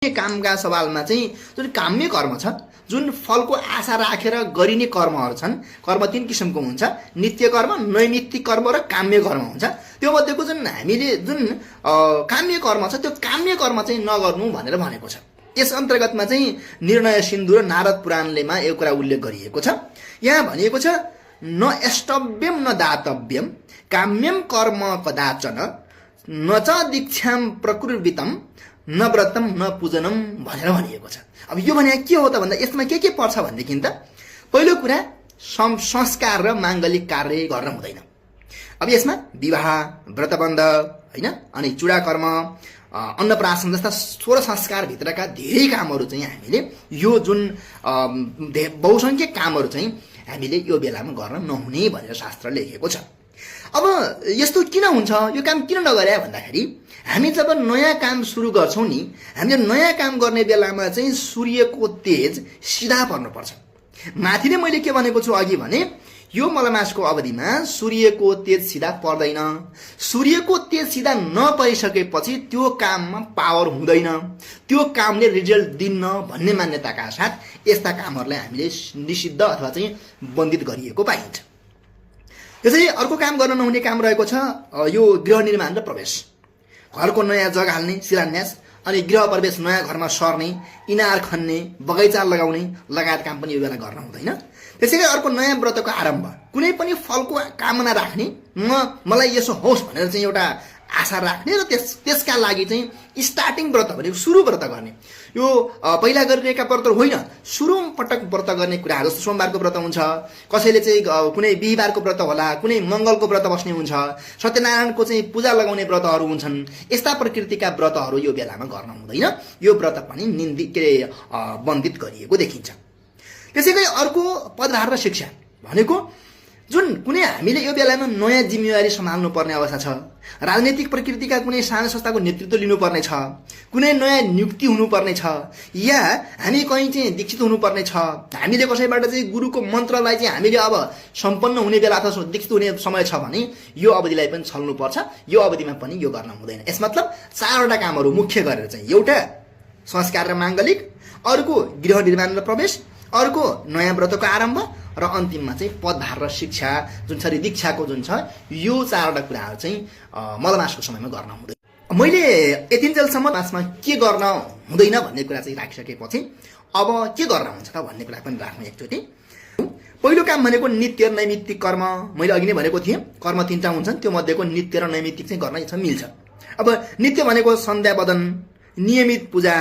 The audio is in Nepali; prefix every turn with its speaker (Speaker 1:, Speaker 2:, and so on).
Speaker 1: कामका सवालमा चाहिँ जुन काम्य कर्म छ, जुन फलको आशा राखेर गरिने कर्महरू छन्, कर्म तीन किसिमको हुन्छ। नित्य कर्म, नैमित्तिक कर्म र काम्य कर्म हुन्छ। त्यो मध्येको जुन हामीले जुन काम्य कर्म छ, त्यो काम्य कर्म चाहिँ नगर्नु भनेर भनेको छ। यस अन्तर्गतमा चाहिँ निर्णय सिन्धु र नारद पुराणलेमा यो कुरा उल्लेख गरिएको छ। यहाँ भनिएको छ, न एष्टव्यम न दातव्यम काम्यम कर्म कदाचन न च दीक्षाम प्रकृर्वितम न व्रतम न पूजनम भनेर भनिएको छ। अब यो भने के हो त भन्दा यसमा के पर्छ भनेदेखि त पहिलो कुरा संस्कार र माङ्गलिक कार्य गर्न हुँदैन। अब यसमा विवाह, व्रतबन्ध हैन, अनि चूडा कर्म, अन्नप्राशन जस्ता 16 संस्कार भित्रका धेरै कामहरू चाहिँ हामीले यो जुन बहुसंख्यक कामहरू चाहिँ हामीले यो बेलामा गर्न नहुने भनेर शास्त्र लेखेको छ। अब यस्तो किन हुन्छ, यो काम किन नगरे भन्दाखेरि हामी जब नयाँ काम सुरु गर्छौं नि, हामीले नयाँ काम गर्ने बेलामा चाहिँ सूर्यको तेज सिधा पर्नुपर्छ। माथि नै मैले के भनेको छु अघि भने यो मलमासको अवधिमा सूर्यको तेज सिधा पर्दैन। सूर्यको तेज सिधा नपरिसकेपछि त्यो काममा पावर हुँदैन, त्यो कामले रिजल्ट दिन्न भन्ने मान्यताका साथ यस्ता कामहरूलाई हामीले निषिद्ध अथवा चाहिँ बन्दित गरिएको पाइन्छ। त्यसैले अर्को काम गर्न नहुने काम रहेको छ यो गृह निर्माण र प्रवेश। घरको नयाँ जग्गा हाल्ने, शिलान्यास, अनि गृह प्रवेश, नयाँ घरमा सर्ने, इनार खन्ने, बगैँचा लगाउने लगायत काम पनि यो बेला गर्न हुँदैन। त्यसैले अर्को नयाँ व्रतको आरम्भ, कुनै पनि फलको कामना राख्ने, मलाई यसो होस् भनेर चाहिँ एउटा आशा राख्ने र त्यसका लागि चाहिँ स्टार्टिङ व्रत भनेको सुरु व्रत गर्ने। यो पहिला गरिरहेका व्रत होइन, सुरु पटक व्रत गर्ने कुराहरू। जस्तो सोमबारको व्रत हुन्छ, कसैले चाहिँ कुनै बिहिबारको व्रत होला, कुनै मङ्गलको व्रत बस्ने हुन्छ, सत्यनारायणको चाहिँ पूजा लगाउने व्रतहरू हुन्छन्। यस्ता प्रकृतिका व्रतहरू यो बेलामा गर्न हुँदैन। यो व्रत पनि बन्दित गरिएको देखिन्छ। त्यसैले अर्को पदभार र शिक्षा भनेको जुन कुनै हामीले यो बेलामा नयाँ जिम्मेवारी सम्हाल्नु पर्ने अवस्था छ, राजनैतिक प्रकृतिका कुनै सानो संस्थाको नेतृत्व लिनुपर्ने छ, कुनै नयाँ नियुक्ति हुनुपर्ने छ, या हामी कहीँ चाहिँ दीक्षित हुनुपर्ने छ, हामीले कसैबाट चाहिँ गुरुको मन्त्रलाई चाहिँ हामीले अब सम्पन्न हुने बेला अथवा दीक्षित हुने समय छ भने यो अवधिलाई पनि छल्नुपर्छ। यो अवधिमा पनि यो गर्न हुँदैन। यस मतलब 4वटा कामहरू मुख्य गरेर चाहिँ, एउटा संस्कार र माङ्गलिक, अर्को गृह निर्माण र प्रवेश, अर्को नयाँ व्रतको आरम्भ, र अन्तिममा चाहिँ पदभार र शिक्षा जुन छ, दीक्षाको जुन छ, यो 4वटा कुराहरू चाहिँ मलमासको समयमा गर्न हुँदैन। मैले यतिन्जेलसम्म मासमा के गर्न हुँदैन भन्ने कुरा चाहिँ राखिसकेपछि अब के गर्न हुन्छ त भन्ने कुरा पनि राख्नु एकचोटि। पहिलो काम भनेको नित्य र नैमित्तिक कर्म। मैले अघि नै भनेको थिएँ कर्म 3टा हुन्छन्, त्यो मध्येको नित्य र नैमित्तिक चाहिँ गर्न मिल्छ। अब नित्य भनेको सन्ध्या वदन, नियमित पूजा,